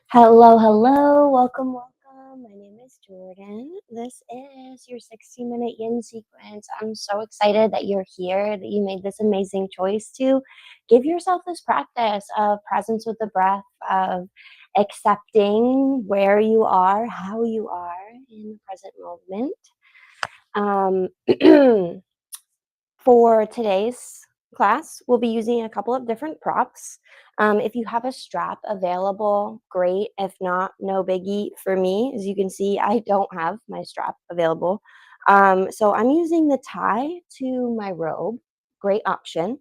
Hello, hello. Welcome, welcome. My name is Jordan. This is your 60-minute yin sequence. I'm so excited that you're here, that you made this amazing choice to give yourself this practice of presence with the breath, of accepting where you are, how you are in the present moment. For today's class, we'll be using a couple of different props. If you have a strap available, great. If not, no biggie for me. As you can see, I don't have my strap available. So I'm using the tie to my robe. Great option.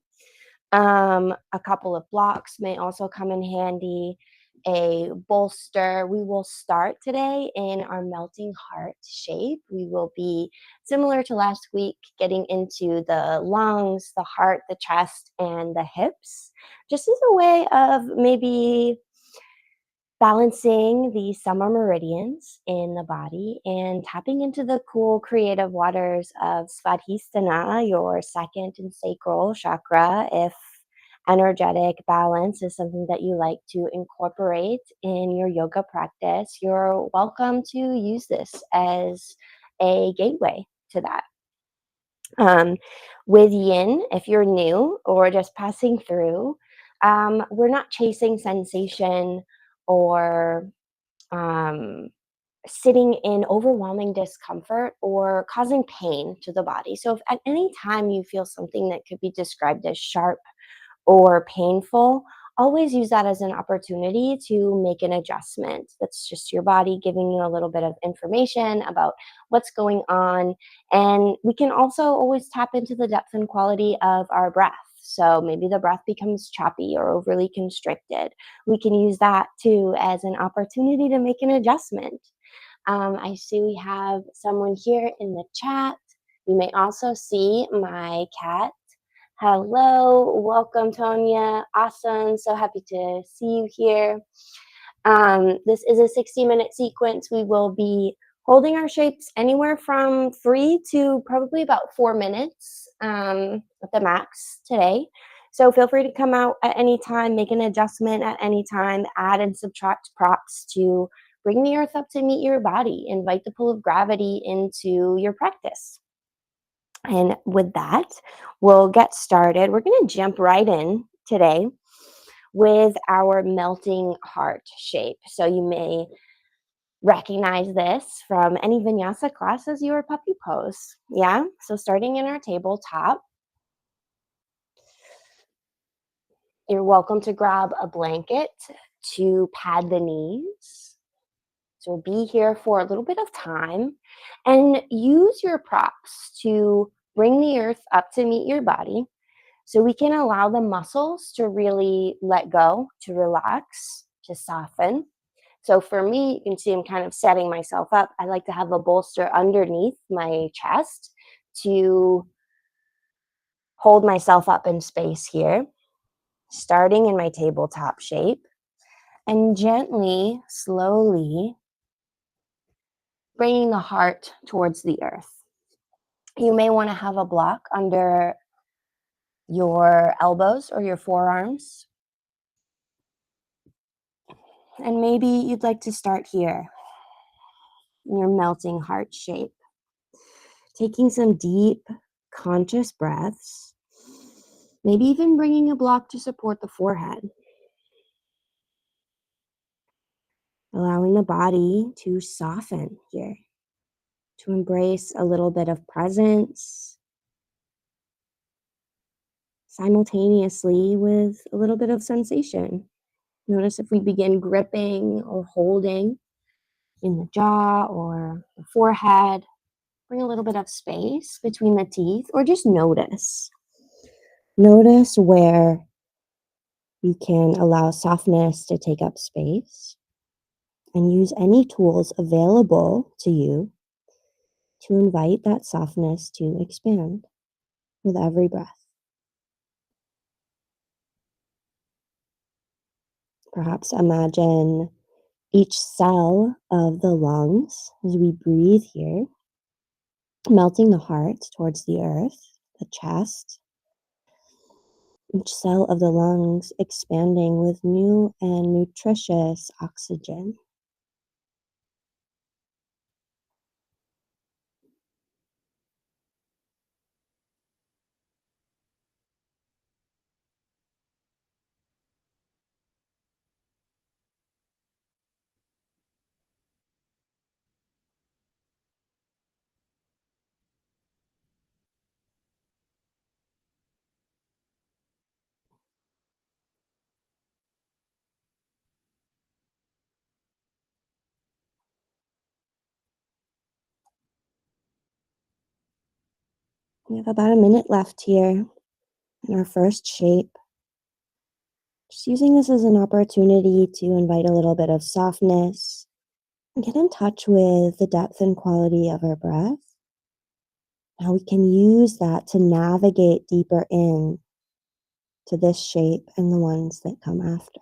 A couple of blocks may also come in handy. A bolster. We will start today in our melting heart shape. We will be similar to last week, getting into the lungs, the heart, the chest, and the hips, just as a way of maybe balancing the summer meridians in the body and tapping into the cool creative waters of Svadhisthana, your second and sacral chakra. If energetic balance is something that you like to incorporate in your yoga practice, you're welcome to use this as a gateway to that. With yin, if you're new or just passing through, we're not chasing sensation or sitting in overwhelming discomfort or causing pain to the body. So if at any time you feel something that could be described as sharp or painful, always use that as an opportunity to make an adjustment. That's just your body giving you a little bit of information about what's going on. And we can also always tap into the depth and quality of our breath. So maybe the breath becomes choppy or overly constricted. We can use that too as an opportunity to make an adjustment. I see we have someone here in the chat. You may also see my cat. Hello, welcome, Tonya. Awesome. So happy to see you here. This is a 60-minute sequence. We will be holding our shapes anywhere from 3 to probably about 4 minutes at the max today. So feel free to come out at any time, make an adjustment at any time, add and subtract props to bring the earth up to meet your body, invite the pull of gravity into your practice. And with that, we'll get started. We're going to jump right in today with our melting heart shape. So you may recognize this from any vinyasa class as your puppy pose. Yeah, so starting in our tabletop, you're welcome to grab a blanket to pad the knees. So be here for a little bit of time and use your props to bring the earth up to meet your body. So we can allow the muscles to really let go, to relax, to soften. So for me, you can see I'm kind of setting myself up. I like to have a bolster underneath my chest to hold myself up in space here, starting in my tabletop shape, and gently, slowly bringing the heart towards the earth. You may want to have a block under your elbows or your forearms. And maybe you'd like to start here in your melting heart shape. Taking some deep, conscious breaths. Maybe even bringing a block to support the forehead. Allowing the body to soften here, to embrace a little bit of presence, simultaneously with a little bit of sensation. Notice if we begin gripping or holding in the jaw or the forehead. Bring a little bit of space between the teeth, or just notice. Notice where you can allow softness to take up space, and use any tools available to you to invite that softness to expand with every breath. Perhaps imagine each cell of the lungs as we breathe here, melting the heart towards the earth, the chest, each cell of the lungs expanding with new and nutritious oxygen. We have about a minute left here in our first shape. Just using this as an opportunity to invite a little bit of softness and get in touch with the depth and quality of our breath. Now we can use that to navigate deeper in to this shape and the ones that come after.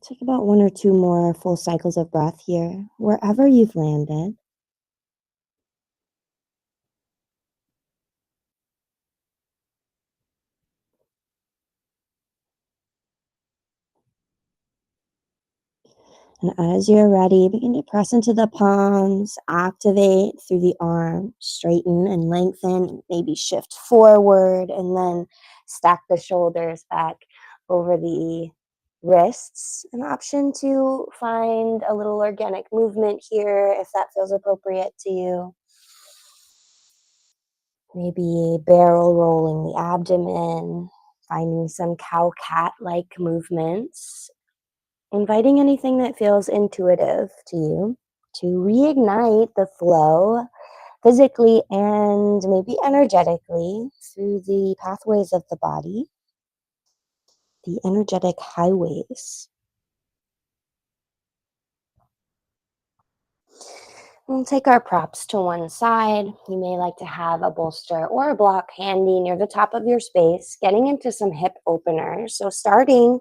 Take about one or two more full cycles of breath here, wherever you've landed. And as you're ready, begin to press into the palms, activate through the arms, straighten and lengthen, maybe shift forward, and then stack the shoulders back over the wrists. An option to find a little organic movement here if that feels appropriate to you. Maybe barrel rolling the abdomen, finding some cow cat like movements. Inviting anything that feels intuitive to you to reignite the flow physically and maybe energetically through the pathways of the body, the energetic highways. We'll take our props to one side. You may like to have a bolster or a block handy near the top of your space, getting into some hip openers. So starting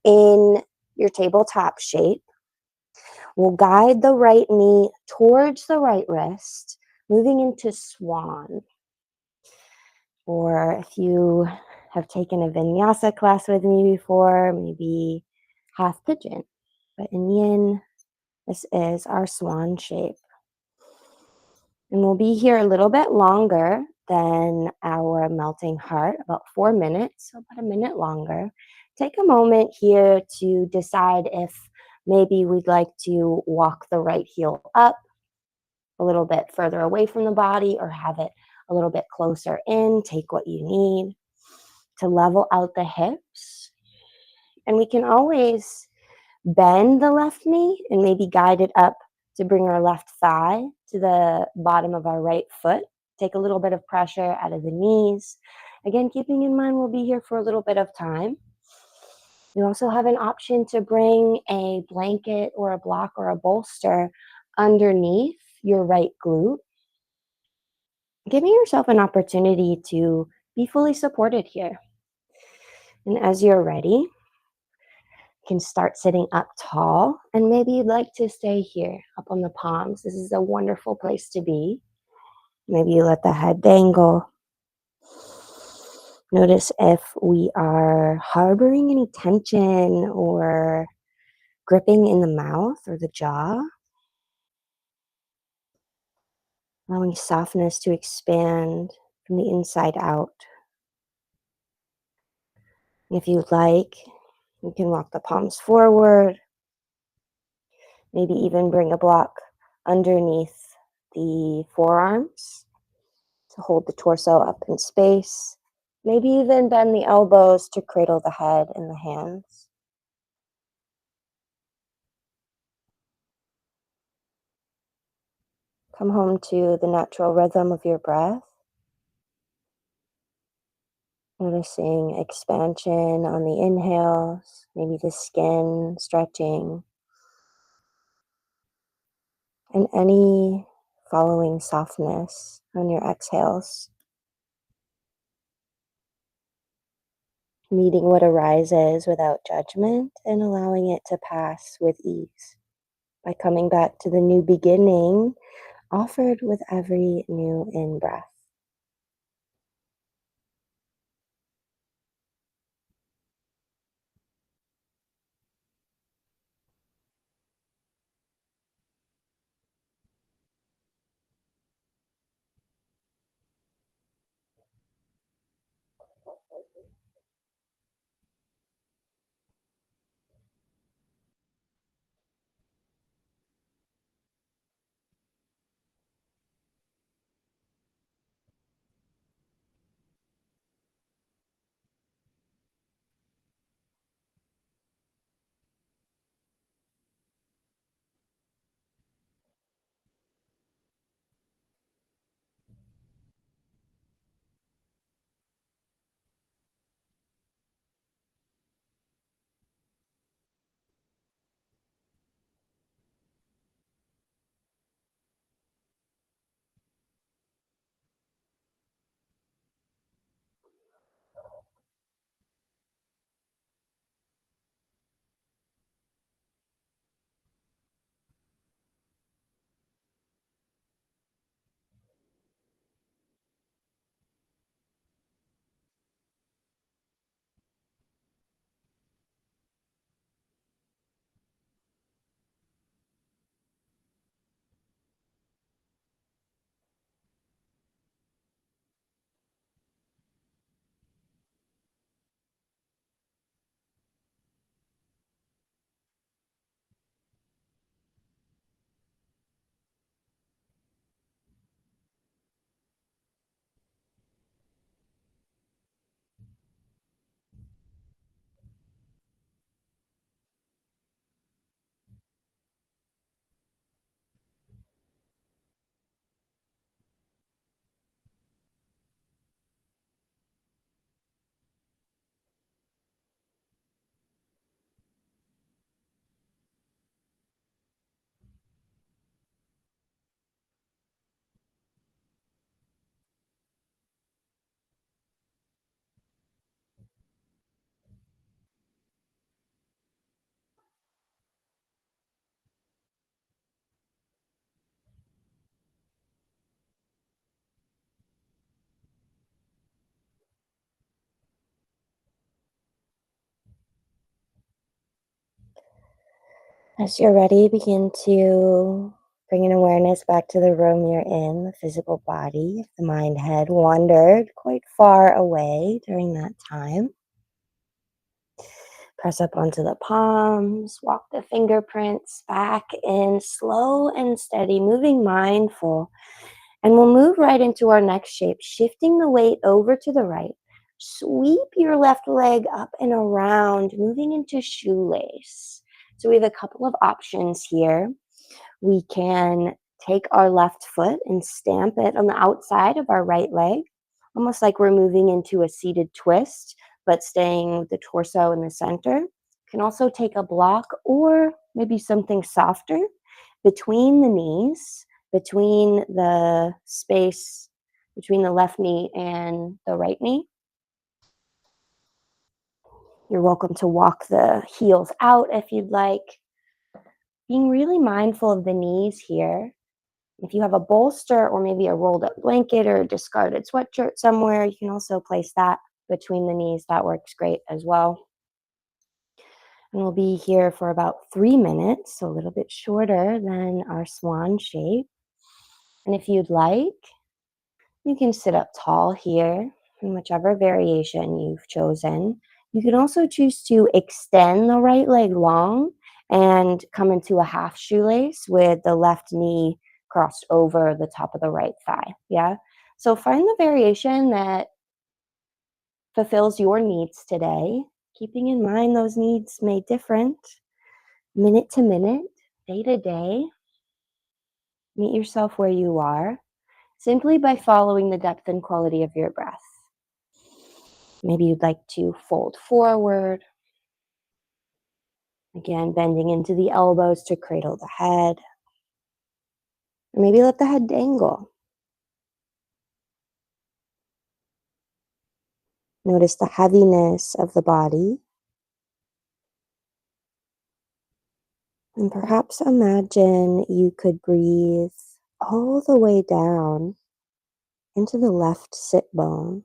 in your tabletop shape, we'll guide the right knee towards the right wrist, moving into swan. Or if you have taken a vinyasa class with me before, maybe half pigeon. But in yin, this is our swan shape. And we'll be here a little bit longer than our melting heart, about 4 minutes, so about a minute longer. Take a moment here to decide if maybe we'd like to walk the right heel up a little bit further away from the body or have it a little bit closer in. Take what you need to level out the hips. And we can always bend the left knee and maybe guide it up to bring our left thigh to the bottom of our right foot. Take a little bit of pressure out of the knees. Again, keeping in mind we'll be here for a little bit of time. You also have an option to bring a blanket or a block or a bolster underneath your right glute, giving yourself an opportunity to be fully supported here. And as you're ready, you can start sitting up tall, and maybe you'd like to stay here up on the palms. This is a wonderful place to be. Maybe you let the head dangle. Notice if we are harboring any tension or gripping in the mouth or the jaw, allowing softness to expand from the inside out. And if you'd like, you can walk the palms forward, maybe even bring a block underneath the forearms to hold the torso up in space. Maybe even bend the elbows to cradle the head in the hands. Come home to the natural rhythm of your breath. Noticing expansion on the inhales, maybe the skin stretching, and any following softness on your exhales. Meeting what arises without judgment and allowing it to pass with ease by coming back to the new beginning offered with every new in breath. As you're ready, begin to bring an awareness back to the room you're in, the physical body. If the mind had wandered quite far away during that time, press up onto the palms, walk the fingerprints back in slow and steady, moving mindful. And we'll move right into our next shape, shifting the weight over to the right. Sweep your left leg up and around, moving into shoelace. So we have a couple of options here. We can take our left foot and stamp it on the outside of our right leg, almost like we're moving into a seated twist, but staying with the torso in the center. Can also take a block or maybe something softer between the knees, between the space between the left knee and the right knee. You're welcome to walk the heels out if you'd like. Being really mindful of the knees here. If you have a bolster or maybe a rolled up blanket or a discarded sweatshirt somewhere, you can also place that between the knees. That works great as well. And we'll be here for about 3 minutes, so a little bit shorter than our swan shape. And if you'd like, you can sit up tall here in whichever variation you've chosen. You can also choose to extend the right leg long and come into a half shoelace with the left knee crossed over the top of the right thigh. Yeah. So find the variation that fulfills your needs today, keeping in mind those needs may different minute to minute, day to day. Meet yourself where you are simply by following the depth and quality of your breath. Maybe you'd like to fold forward. Again, bending into the elbows to cradle the head. Or maybe let the head dangle. Notice the heaviness of the body. And perhaps imagine you could breathe all the way down into the left sit bone.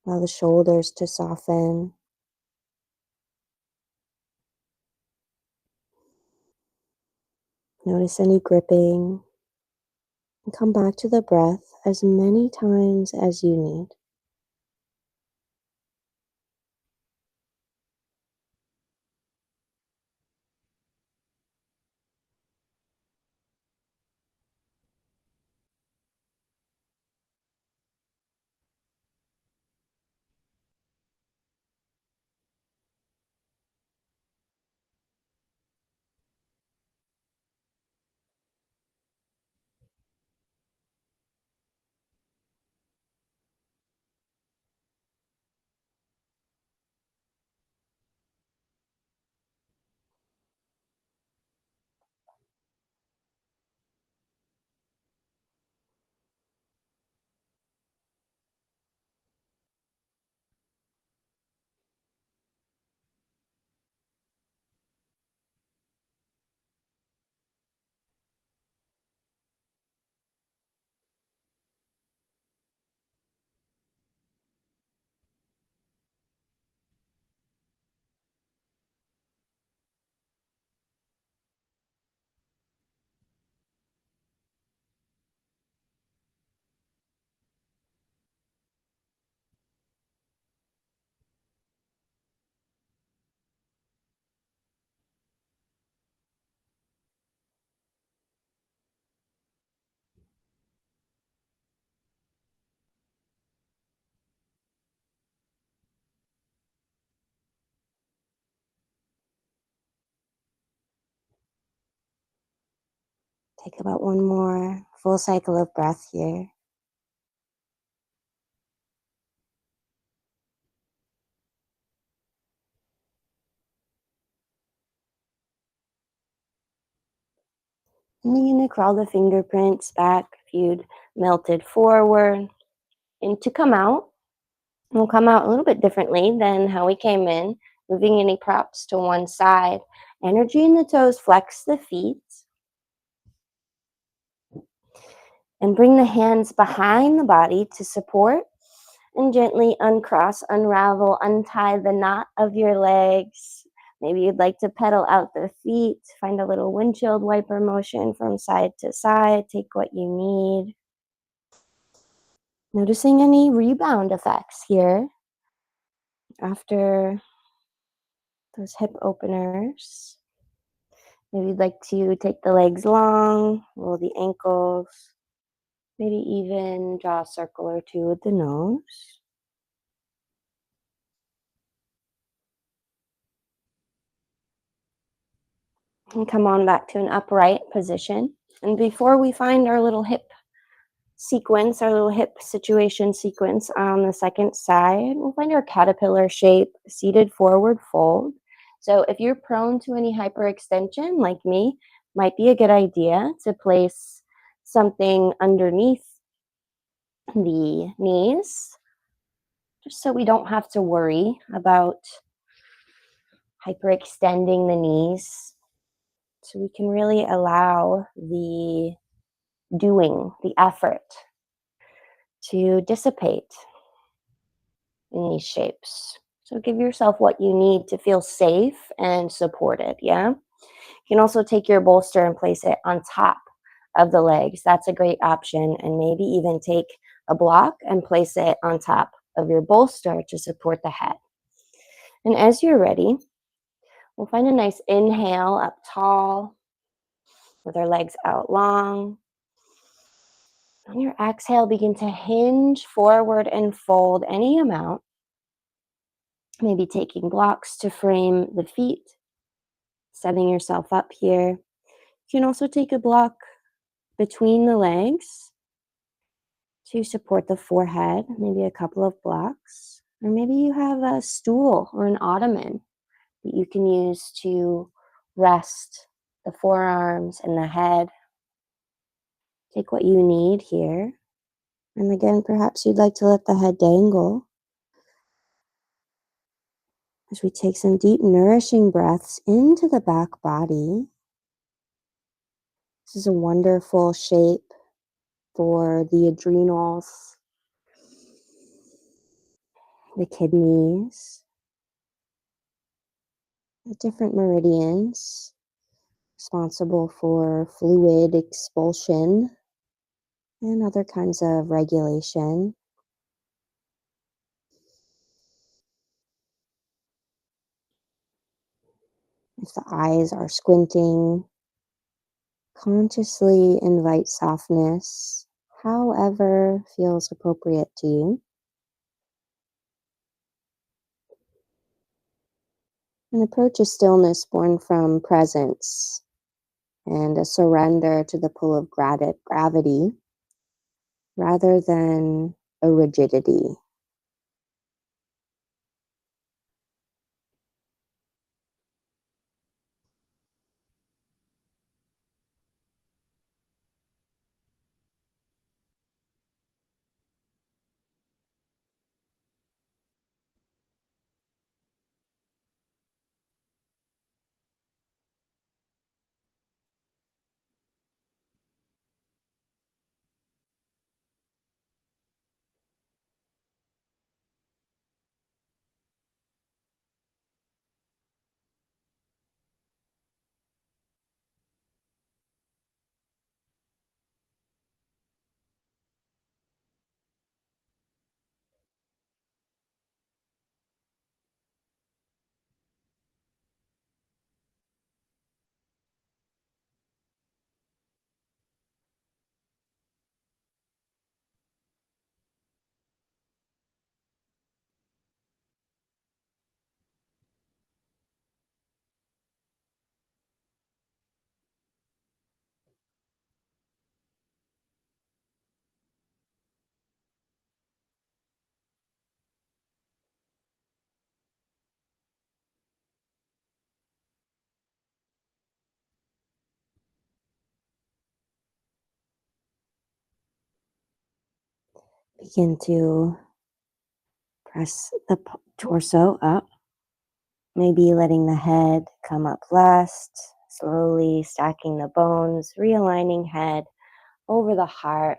Allow the shoulders to soften. Notice any gripping. And come back to the breath as many times as you need. Take about one more full cycle of breath here. And you're going to crawl the fingerprints back if you'd melted forward. And to come out, we'll come out a little bit differently than how we came in, moving any props to one side. Energy in the toes, flex the feet. And bring the hands behind the body to support. And gently uncross, unravel, untie the knot of your legs. Maybe you'd like to pedal out the feet. Find a little windshield wiper motion from side to side. Take what you need. Noticing any rebound effects here after those hip openers. Maybe you'd like to take the legs long, roll the ankles, maybe even draw a circle or two with the nose. And come on back to an upright position. And before we find our little hip sequence, our little hip situation sequence on the second side, we'll find our caterpillar shape, seated forward fold. So if you're prone to any hyperextension like me, might be a good idea to place something underneath the knees, just so we don't have to worry about hyperextending the knees. So we can really allow the doing, the effort to dissipate in these shapes. So give yourself what you need to feel safe and supported, yeah? You can also take your bolster and place it on top of the legs. That's a great option. And maybe even take a block and place it on top of your bolster to support the head. And as you're ready, we'll find a nice inhale up tall with our legs out long. On your exhale, begin to hinge forward and fold any amount. Maybe taking blocks to frame the feet, setting yourself up here. You can also take a block between the legs to support the forehead, maybe a couple of blocks. Or maybe you have a stool or an ottoman that you can use to rest the forearms and the head. Take what you need here. And again, perhaps you'd like to let the head dangle as we take some deep, nourishing breaths into the back body. This is a wonderful shape for the adrenals, the kidneys, the different meridians responsible for fluid expulsion and other kinds of regulation. If the eyes are squinting, consciously invite softness, however feels appropriate to you. And approach a stillness born from presence and a surrender to the pull of gravity rather than a rigidity. Begin to press the torso up, maybe letting the head come up last, slowly stacking the bones, realigning head over the heart.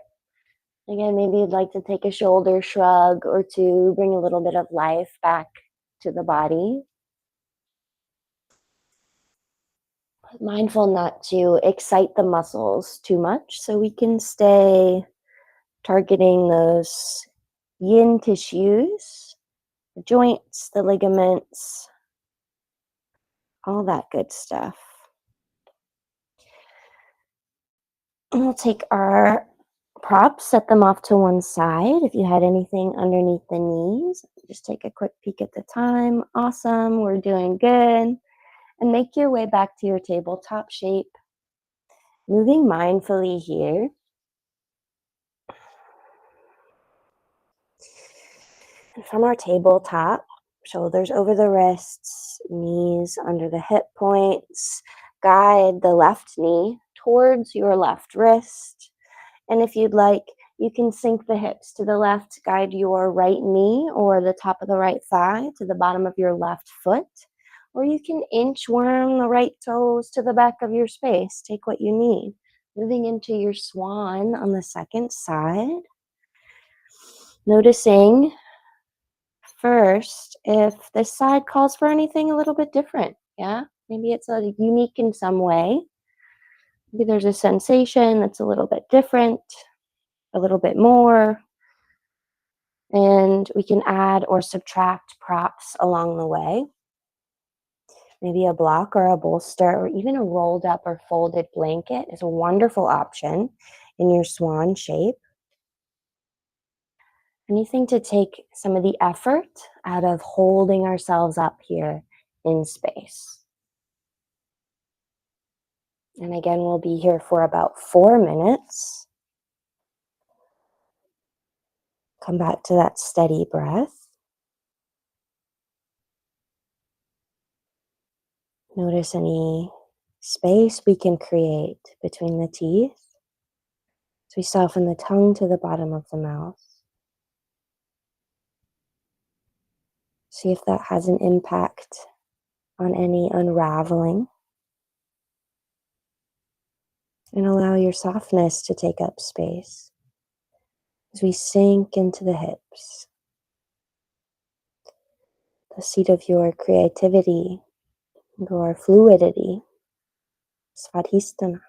Again, maybe you'd like to take a shoulder shrug or two, bring a little bit of life back to the body. Mindful not to excite the muscles too much so we can stay targeting those yin tissues, the joints, the ligaments, all that good stuff. And we'll take our props, set them off to one side. If you had anything underneath the knees, just take a quick peek at the time. Awesome, we're doing good. And make your way back to your tabletop shape. Moving mindfully here. And from our tabletop, shoulders over the wrists, knees under the hip points. Guide the left knee towards your left wrist. And if you'd like, you can sink the hips to the left, guide your right knee or the top of the right thigh to the bottom of your left foot. Or you can inchworm the right toes to the back of your space. Take what you need. Moving into your swan on the second side. Noticing first if this side calls for anything a little bit different. Yeah, maybe it's unique in some way. Maybe there's a sensation that's a little bit different, a little bit more. And we can add or subtract props along the way. Maybe a block or a bolster or even a rolled up or folded blanket is a wonderful option in your swan shape. Anything to take some of the effort out of holding ourselves up here in space. And again, we'll be here for about 4 minutes. Come back to that steady breath. Notice any space we can create between the teeth. So we soften the tongue to the bottom of the mouth. See if that has an impact on any unraveling. And allow your softness to take up space as we sink into the hips, the seat of your creativity, your fluidity, svadhisthana.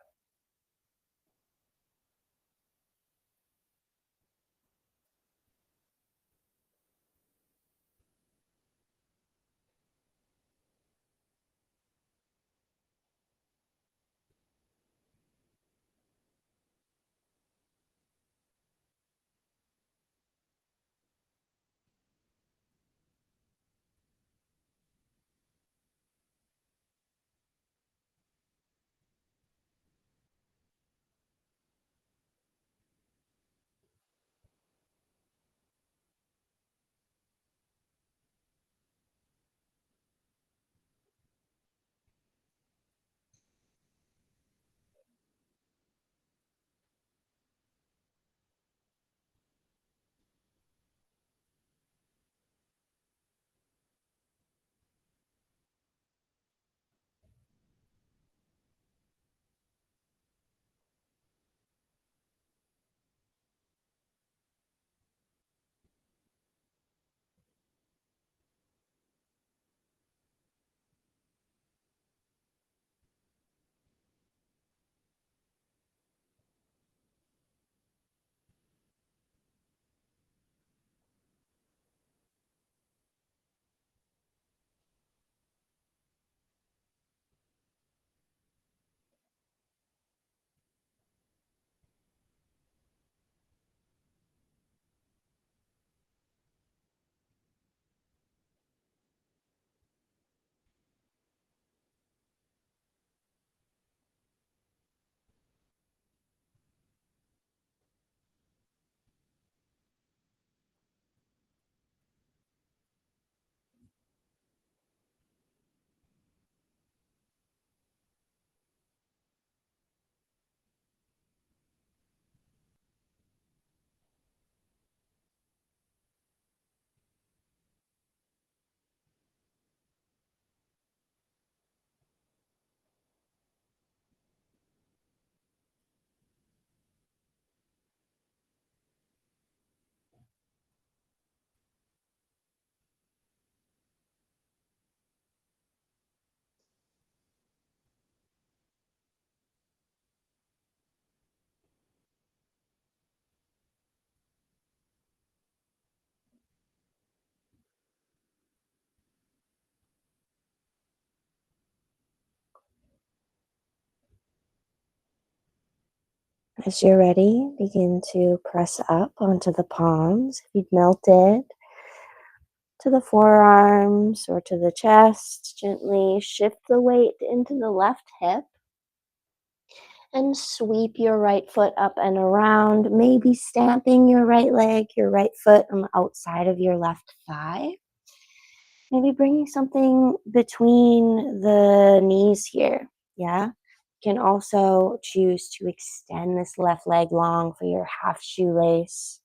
As you're ready, begin to press up onto the palms. If you've melted to the forearms or to the chest, gently shift the weight into the left hip and sweep your right foot up and around, maybe stamping your right leg, your right foot on the outside of your left thigh. Maybe bringing something between the knees here. Yeah. You can also choose to extend this left leg long for your half shoelace.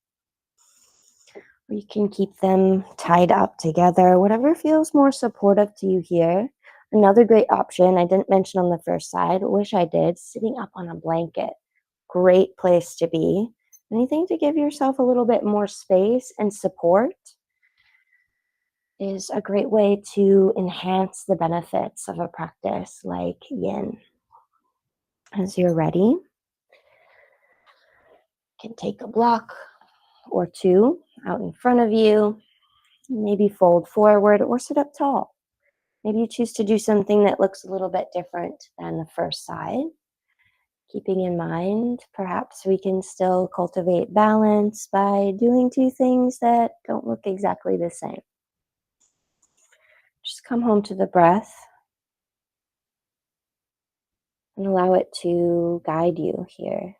Or you can keep them tied up together, whatever feels more supportive to you here. Another great option I didn't mention on the first side, wish I did, sitting up on a blanket. Great place to be. Anything to give yourself a little bit more space and support is a great way to enhance the benefits of a practice like yin. As you're ready, you can take a block or two out in front of you, maybe fold forward or sit up tall. Maybe you choose to do something that looks a little bit different than the first side. Keeping in mind, perhaps we can still cultivate balance by doing two things that don't look exactly the same. Just come home to the breath. and allow it to guide you here.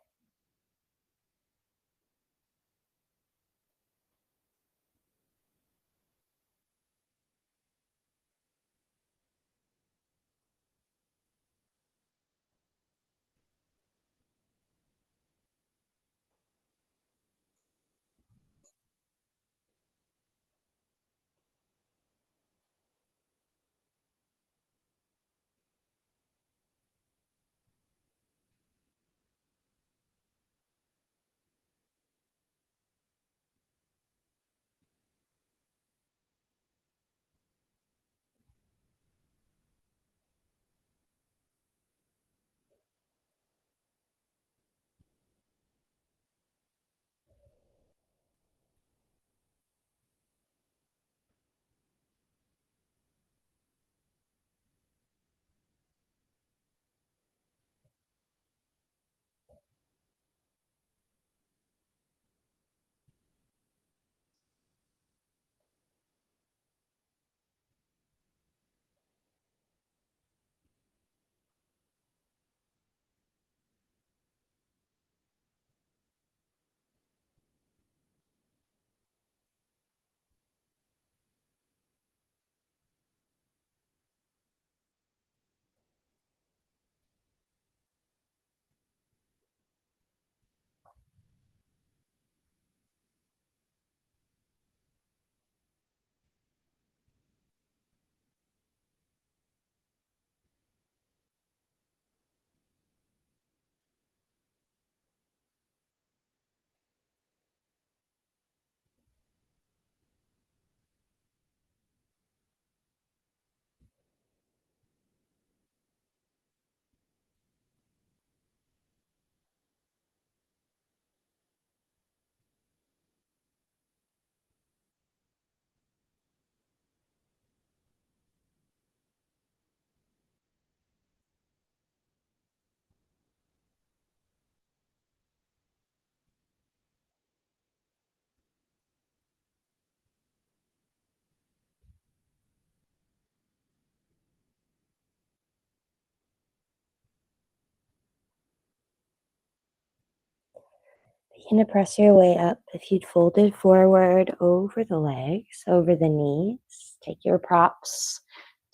Begin to press your way up. If you'd folded forward over the legs, over the knees, take your props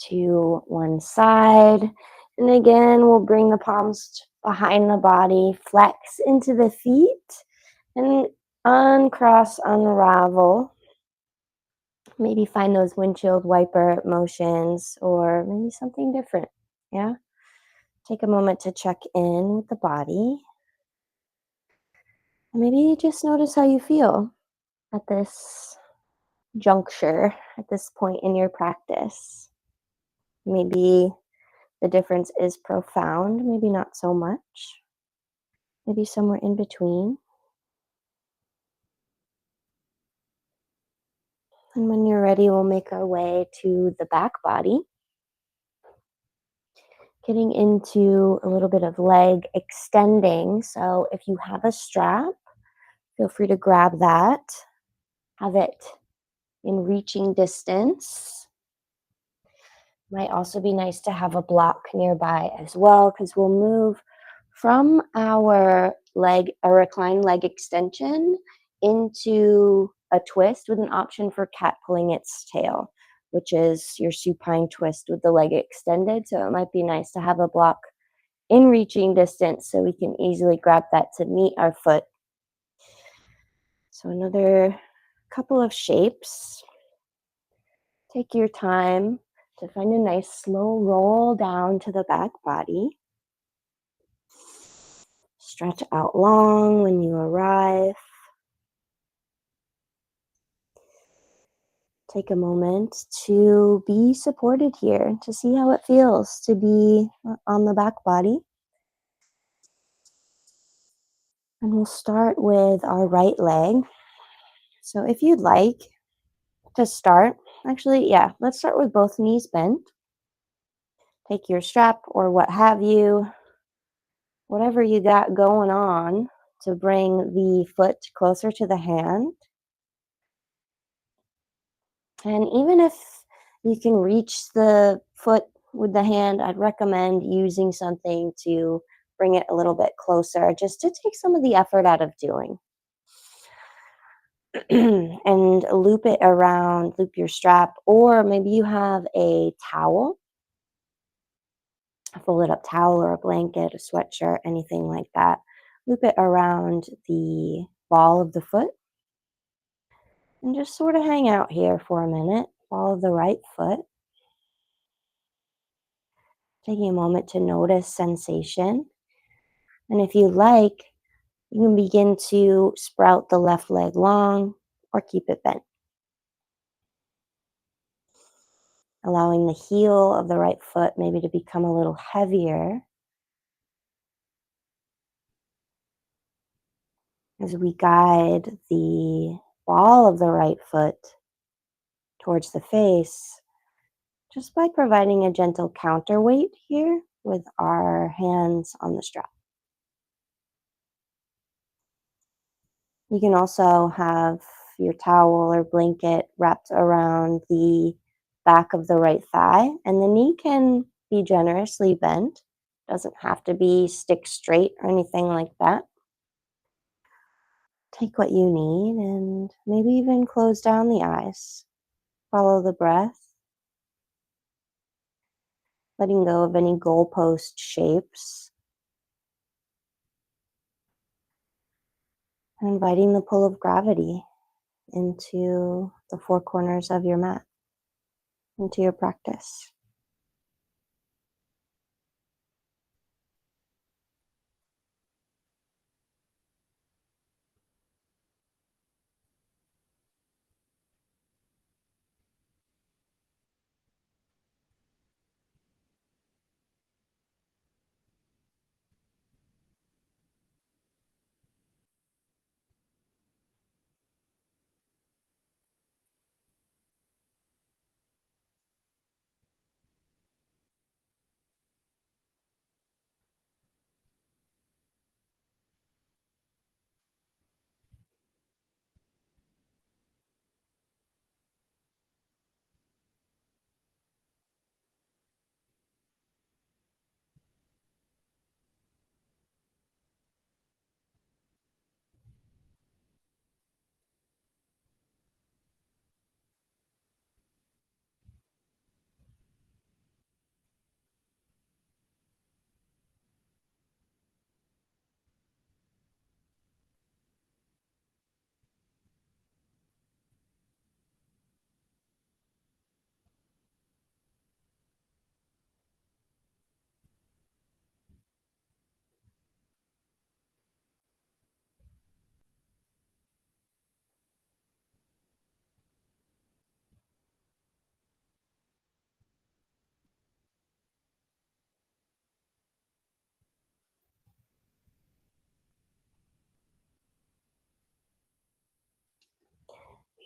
to one side. And again, we'll bring the palms behind the body, flex into the feet, and uncross, unravel. Maybe find those windshield wiper motions or maybe something different. Yeah. Take a moment to check in with the body. And maybe just notice how you feel at this juncture, at this point in your practice. Maybe the difference is profound, maybe not so much, maybe somewhere in between. And when you're ready, we'll make our way to the back body, getting into a little bit of leg extending. So if you have a strap, feel free to grab that, have it in reaching distance. Might also be nice to have a block nearby as well, because we'll move from our leg, a reclined leg extension, into a twist with an option for cat pulling its tail, which is your supine twist with the leg extended. So it might be nice to have a block in reaching distance so we can easily grab that to meet our foot. So another couple of shapes. Take your time to find a nice slow roll down to the back body. Stretch out long when you arrive. Take a moment to be supported here, to see how it feels to be on the back body. And we'll start with our right leg. So if you'd like to start, actually, yeah, let's start with both knees bent. Take your strap or what have you, whatever you got going on to bring the foot closer to the hand. And even if you can reach the foot with the hand, I'd recommend using something to bring it a little bit closer just to take some of the effort out of doing. And loop it around, loop your strap, or maybe you have a towel, a folded up towel or a blanket, a sweatshirt, anything like that. Loop it around the ball of the foot and just sort of hang out here for a minute. Ball of the right foot. Taking a moment to notice sensation. And if you like, you can begin to sprout the left leg long or keep it bent, allowing the heel of the right foot maybe to become a little heavier as we guide the ball of the right foot towards the face, just by providing a gentle counterweight here with our hands on the strap. You can also have your towel or blanket wrapped around the back of the right thigh, and the knee can be generously bent. Doesn't have to be stick straight or anything like that. Take what you need and maybe even close down the eyes. Follow the breath, letting go of any goalpost shapes, and inviting the pull of gravity into the four corners of your mat, into your practice.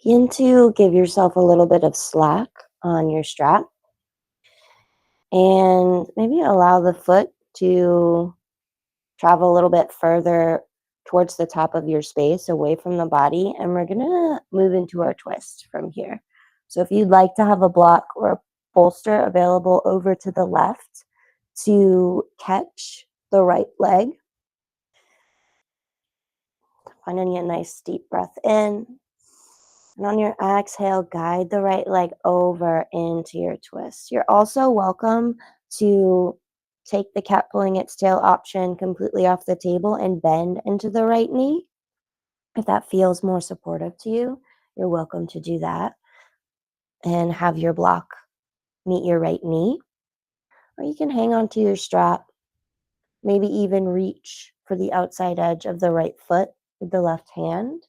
Begin to give yourself a little bit of slack on your strap and maybe allow the foot to travel a little bit further towards the top of your space away from the body. And we're going to move into our twist from here. So if you'd like to have a block or a bolster available over to the left to catch the right leg, finding a nice deep breath in. And on your exhale, guide the right leg over into your twist. You're also welcome to take the cat pulling its tail option completely off the table and bend into the right knee. If that feels more supportive to you, you're welcome to do that and have your block meet your right knee. Or you can hang onto your strap, maybe even reach for the outside edge of the right foot with the left hand.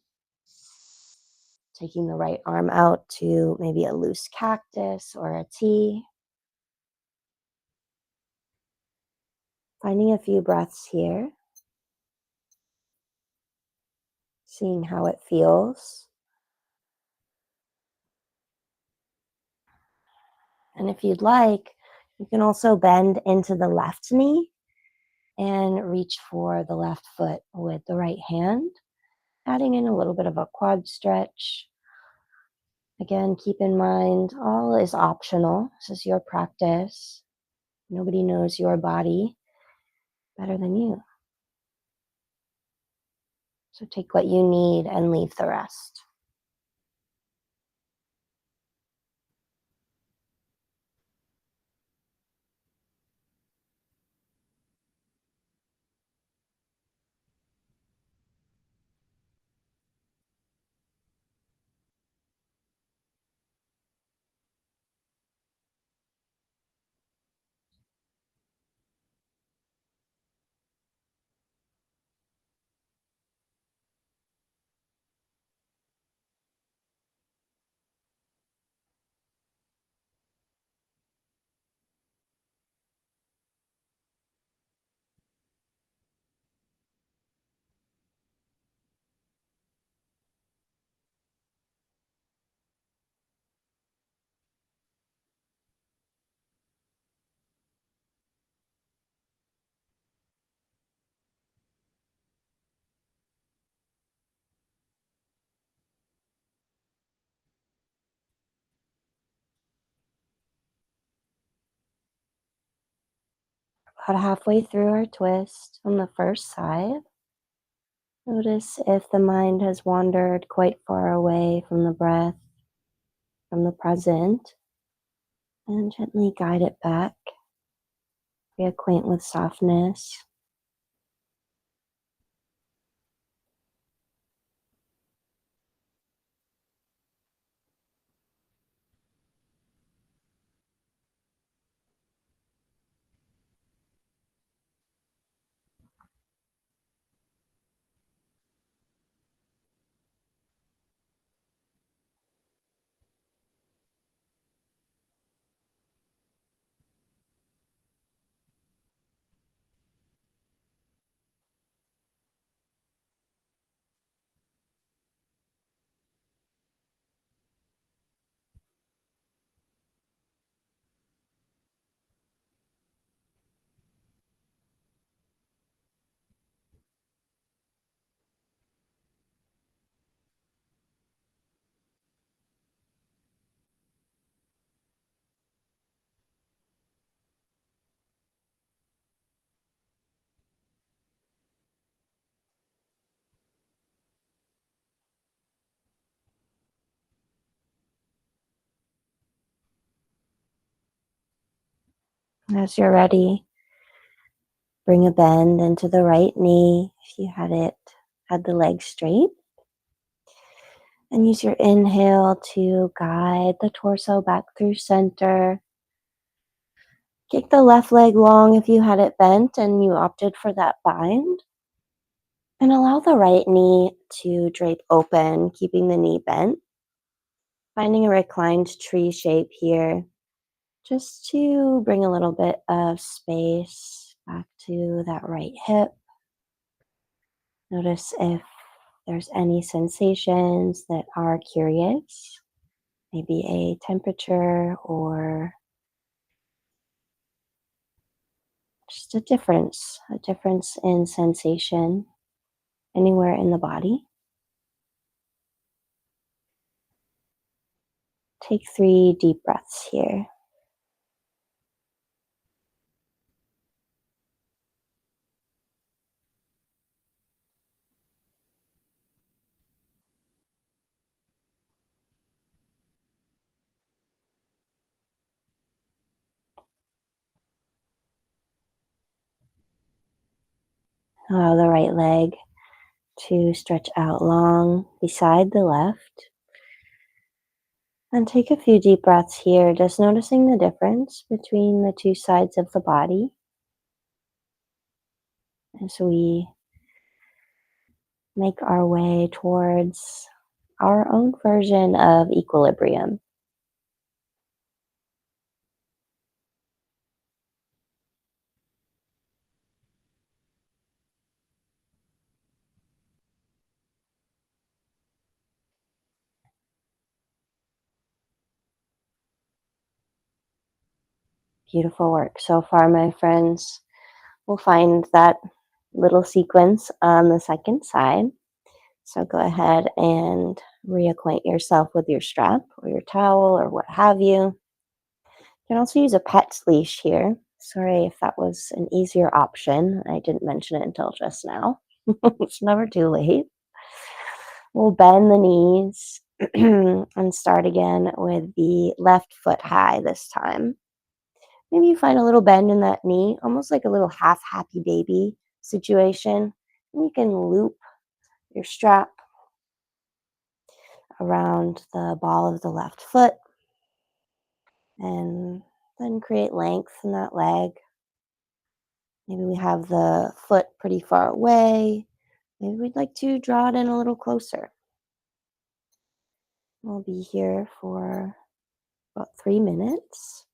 Taking the right arm out to maybe a loose cactus or a T. Finding a few breaths here. Seeing how it feels. And if you'd like, you can also bend into the left knee and reach for the left foot with the right hand, adding in a little bit of a quad stretch. Again, keep in mind, all is optional. This is your practice. Nobody knows your body better than you. So take what you need and leave the rest. About halfway through our twist on the first side, notice if the mind has wandered quite far away from the breath, from the present, and gently guide it back. Reacquaint with softness. As you're ready, bring a bend into the right knee if you had the leg straight. And use your inhale to guide the torso back through center. Kick the left leg long if you had it bent and you opted for that bind. And allow the right knee to drape open, keeping the knee bent. Finding a reclined tree shape here, just to bring a little bit of space back to that right hip. Notice if there's any sensations that are curious, maybe a temperature or just a difference in sensation anywhere in the body. Take 3 deep breaths here. Allow the right leg to stretch out long beside the left. And take a few deep breaths here, just noticing the difference between the two sides of the body as we make our way towards our own version of equilibrium. Beautiful work so far, my friends. We'll find that little sequence on the second side. So go ahead and reacquaint yourself with your strap or your towel or what have you. You can also use a pet's leash here. Sorry if that was an easier option. I didn't mention it until just now. It's never too late. We'll bend the knees and start again with the left foot high this time. Maybe you find a little bend in that knee, almost like a little half happy baby situation. And you can loop your strap around the ball of the left foot and then create length in that leg. Maybe we have the foot pretty far away. Maybe we'd like to draw it in a little closer. We'll be here for about 3 minutes.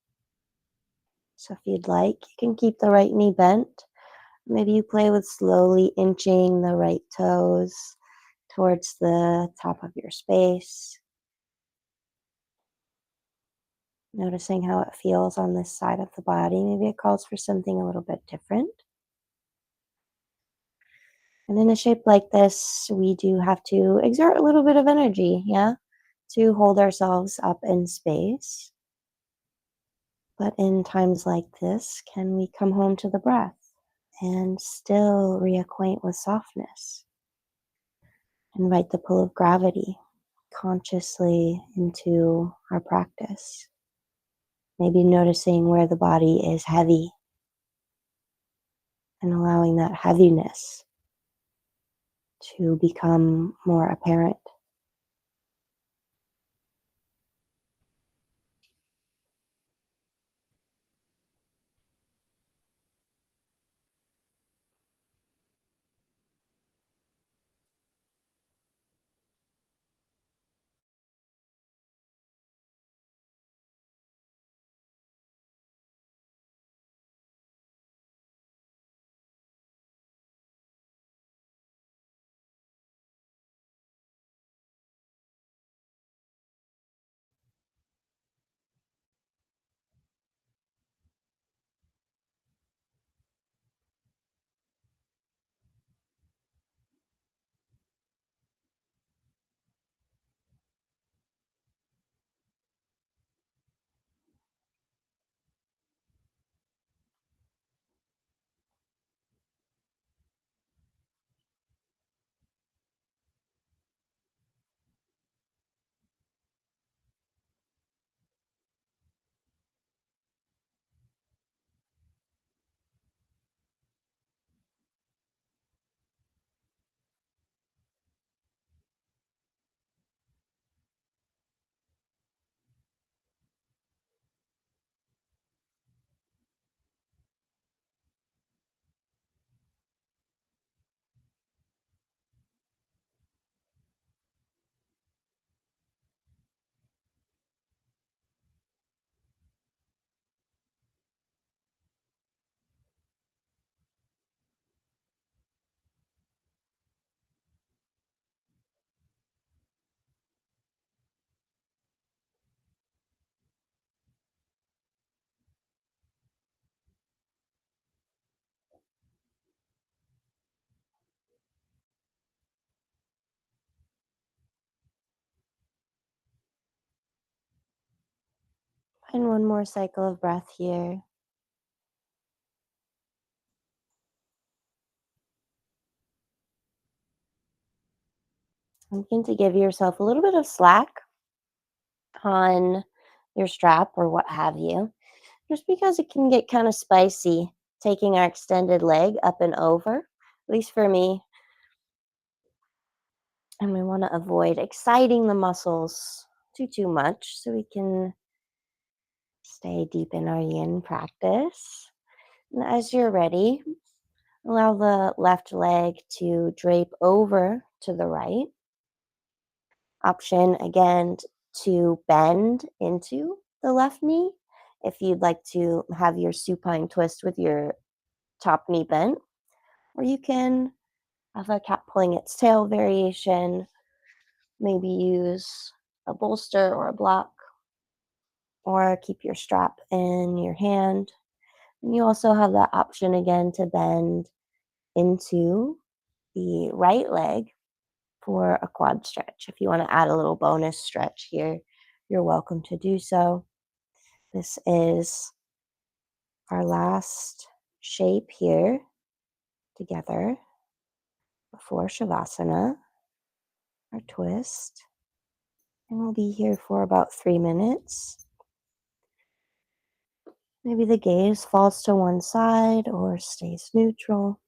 So if you'd like, you can keep the right knee bent. Maybe you play with slowly inching the right toes towards the top of your space, noticing how it feels on this side of the body. Maybe it calls for something a little bit different. And in a shape like this, we do have to exert a little bit of energy, yeah, to hold ourselves up in space. But in times like this, can we come home to the breath and still reacquaint with softness? Invite the pull of gravity consciously into our practice. Maybe noticing where the body is heavy and allowing that heaviness to become more apparent. And one more cycle of breath here. And begin to give yourself a little bit of slack on your strap or what have you, just because it can get kind of spicy taking our extended leg up and over, at least for me. And we want to avoid exciting the muscles too much so we can stay deep in our yin practice. And as you're ready, allow the left leg to drape over to the right. Option again to bend into the left knee if you'd like to have your supine twist with your top knee bent, or you can have a cat pulling its tail variation, maybe use a bolster or a block, or keep your strap in your hand. And you also have that option again to bend into the right leg for a quad stretch. If you want to add a little bonus stretch here, you're welcome to do so. This is our last shape here together before Shavasana, our twist. And we'll be here for about 3 minutes. Maybe the gaze falls to one side or stays neutral.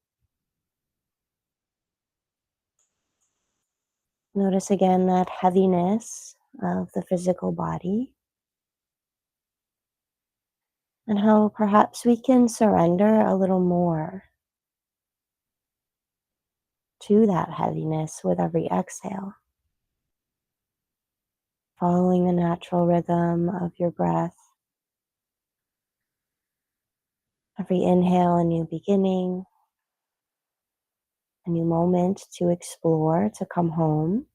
Notice again that heaviness of the physical body and how perhaps we can surrender a little more to that heaviness with every exhale, following the natural rhythm of your breath. Every inhale, a new beginning, a new moment to explore, to come home.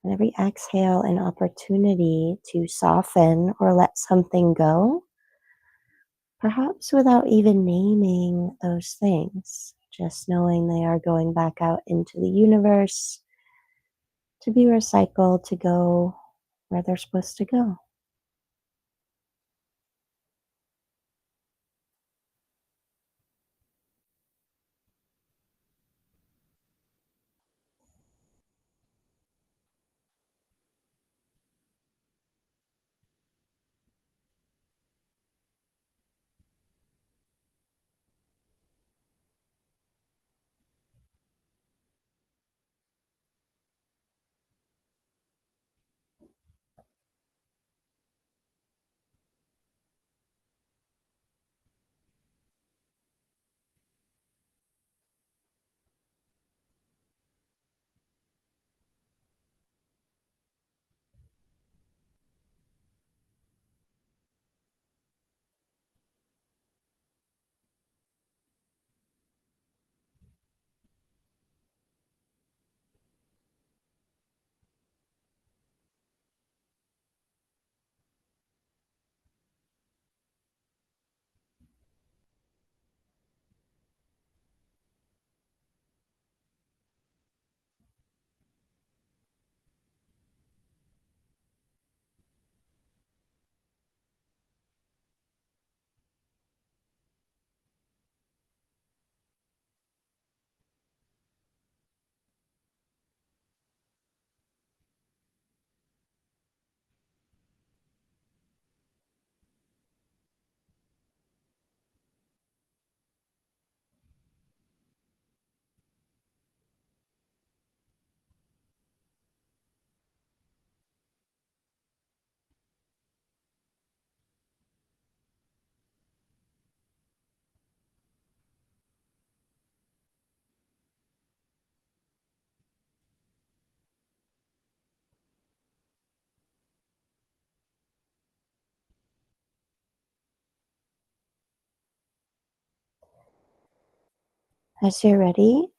And every exhale, an opportunity to soften or let something go, perhaps without even naming those things, just knowing they are going back out into the universe to be recycled, to go where they're supposed to go. As you're ready,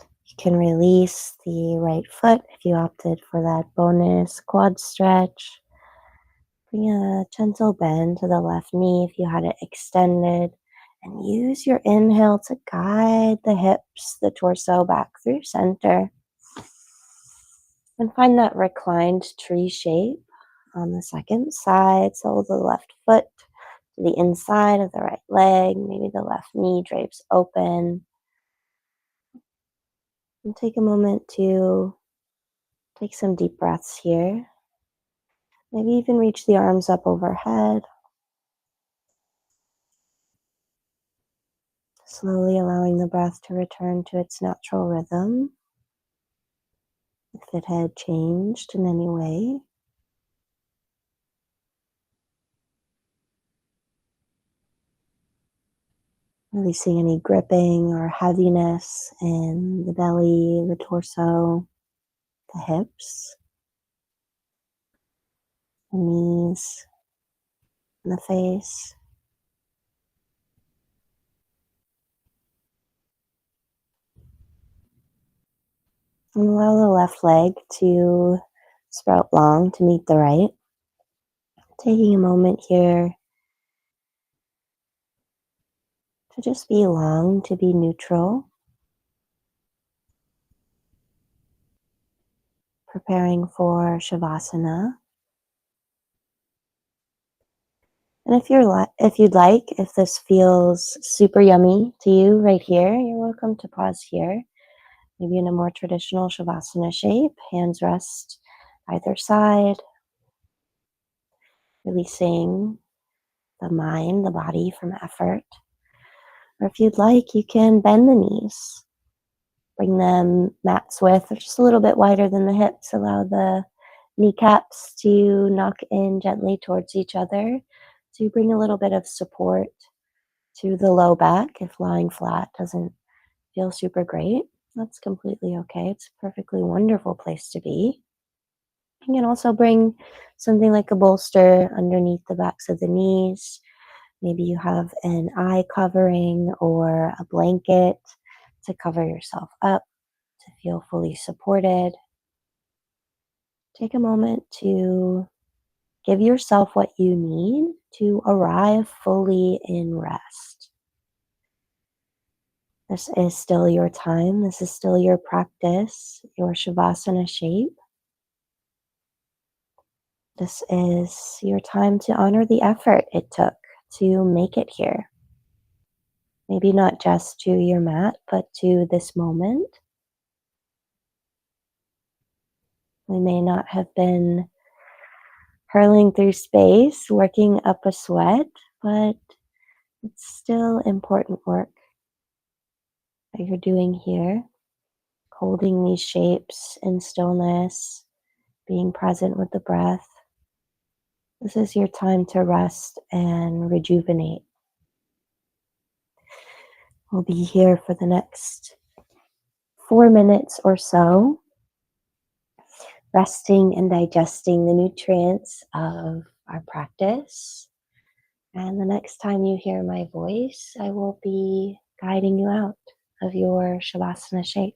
you can release the right foot if you opted for that bonus quad stretch. Bring a gentle bend to the left knee if you had it extended. And use your inhale to guide the hips, the torso back through center. And find that reclined tree shape on the second side. So the left foot to the inside of the right leg. Maybe the left knee drapes open. And take a moment to take some deep breaths here. Maybe even reach the arms up overhead. Slowly allowing the breath to return to its natural rhythm. If it had changed in any way. Releasing any gripping or heaviness in the belly, the torso, the hips, the knees, and the face. And allow the left leg to sprout long to meet the right. Taking a moment here to just be long, to be neutral. Preparing for Shavasana. And if you'd like, if this feels super yummy to you right here, you're welcome to pause here. Maybe in a more traditional Shavasana shape, hands rest either side, releasing the mind, the body from effort. Or if you'd like, you can bend the knees, bring them mat's width or just a little bit wider than the hips. Allow the kneecaps to knock in gently towards each other. So you bring a little bit of support to the low back if lying flat doesn't feel super great. That's completely okay. It's a perfectly wonderful place to be. You can also bring something like a bolster underneath the backs of the knees. Maybe you have an eye covering or a blanket to cover yourself up to feel fully supported. Take a moment to give yourself what you need to arrive fully in rest. This is still your time. This is still your practice, your Shavasana shape. This is your time to honor the effort it took to make it here. Maybe not just to your mat, but to this moment. We may not have been hurling through space, working up a sweat, but it's still important work that you're doing here, holding these shapes in stillness, being present with the breath. This is your time to rest and rejuvenate. We'll be here for the next 4 minutes or so, resting and digesting the nutrients of our practice. And the next time you hear my voice, I will be guiding you out of your Shavasana shape.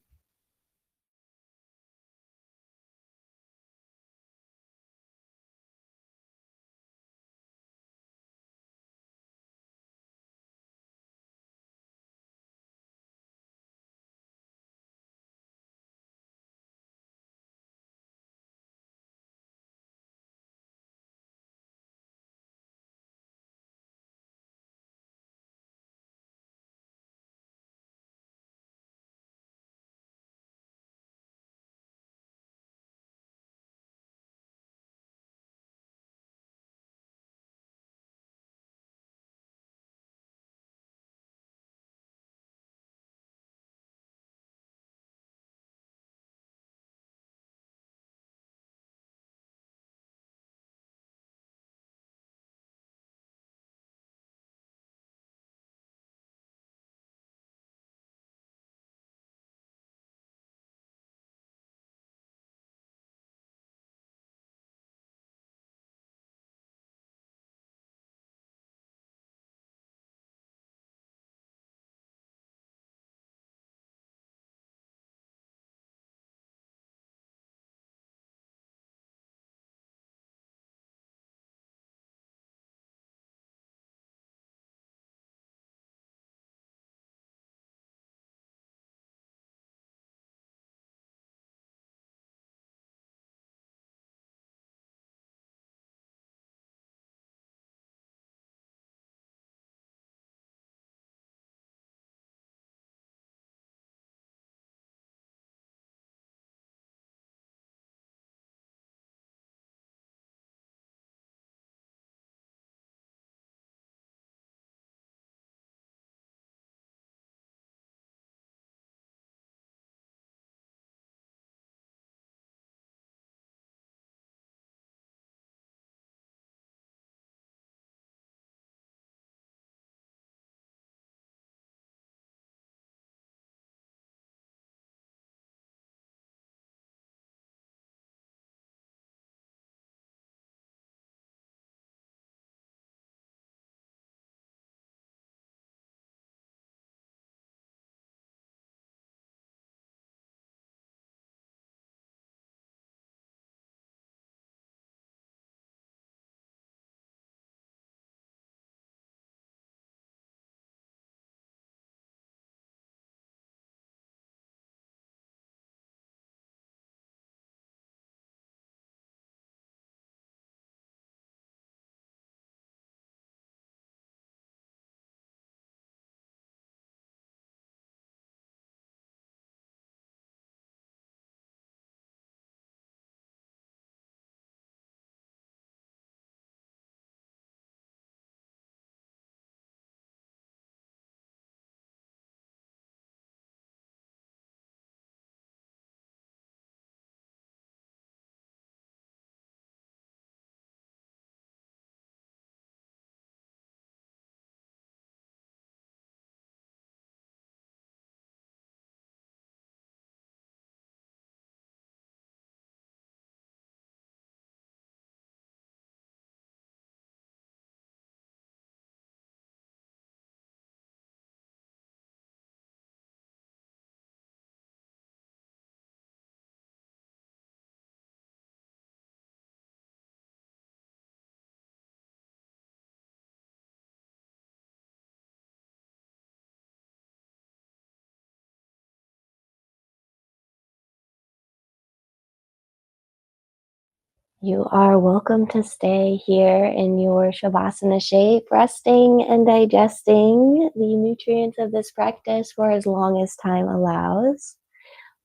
You are welcome to stay here in your Shavasana shape, resting and digesting the nutrients of this practice for as long as time allows.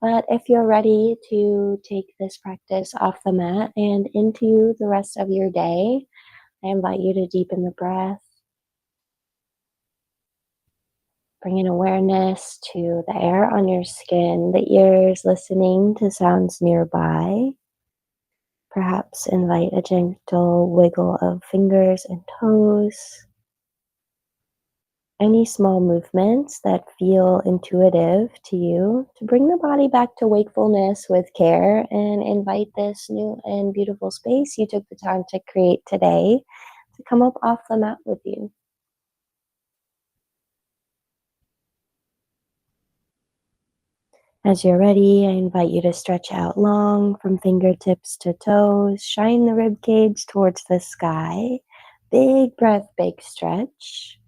But if you're ready to take this practice off the mat and into the rest of your day, I invite you to deepen the breath, bringing awareness to the air on your skin, the ears listening to sounds nearby. Perhaps invite a gentle wiggle of fingers and toes. Any small movements that feel intuitive to you to bring the body back to wakefulness with care and invite this new and beautiful space you took the time to create today to come up off the mat with you. As you're ready, I invite you to stretch out long from fingertips to toes. Shine the rib cage towards the sky. Big breath, big stretch.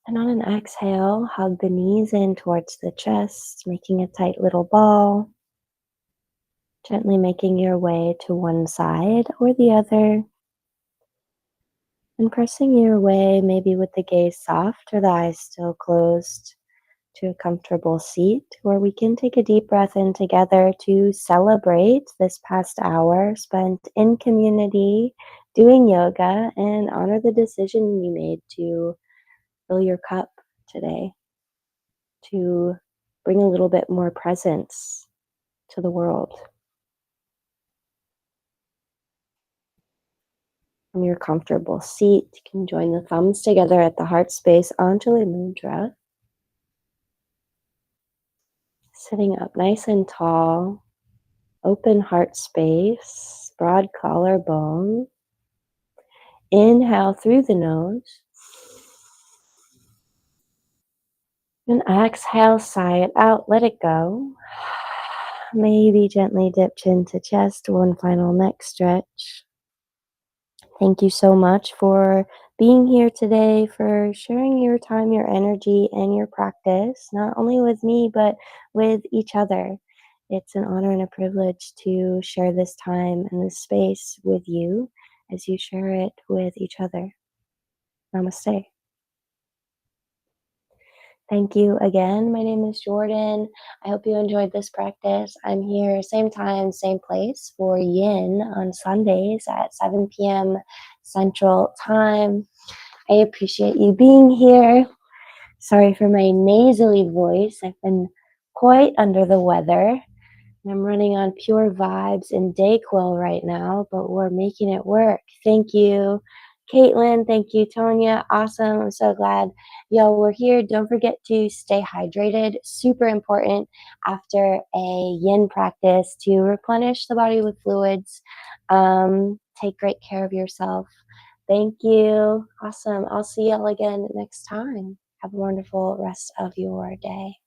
And on an exhale, hug the knees in towards the chest, making a tight little ball. Gently making your way to one side or the other. And pressing your way, maybe with the gaze soft or the eyes still closed, to a comfortable seat where we can take a deep breath in together to celebrate this past hour spent in community doing yoga and honor the decision you made to fill your cup today, to bring a little bit more presence to the world. From your comfortable seat, you can join the thumbs together at the heart space, Anjali Mudra. Sitting up nice and tall, open heart space, broad collarbone. Inhale through the nose. And exhale, sigh it out, let it go. Maybe gently dip chin to chest, one final neck stretch. Thank you so much for being here today, for sharing your time, your energy, and your practice, not only with me, but with each other. It's an honor and a privilege to share this time and this space with you as you share it with each other. Namaste. Thank you again. My name is Jordan. I hope you enjoyed this practice. I'm here, same time, same place for Yin on Sundays at 7 p.m. Central Time. I appreciate you being here. Sorry for my nasally voice. I've been quite under the weather. I'm running on pure vibes and Dayquil right now, but we're making it work. Thank you, Caitlin. Thank you, Tonya. Awesome. I'm so glad y'all were here. Don't forget to stay hydrated. Super important after a yin practice to replenish the body with fluids. Take great care of yourself. Thank you. Awesome. I'll see y'all again next time. Have a wonderful rest of your day.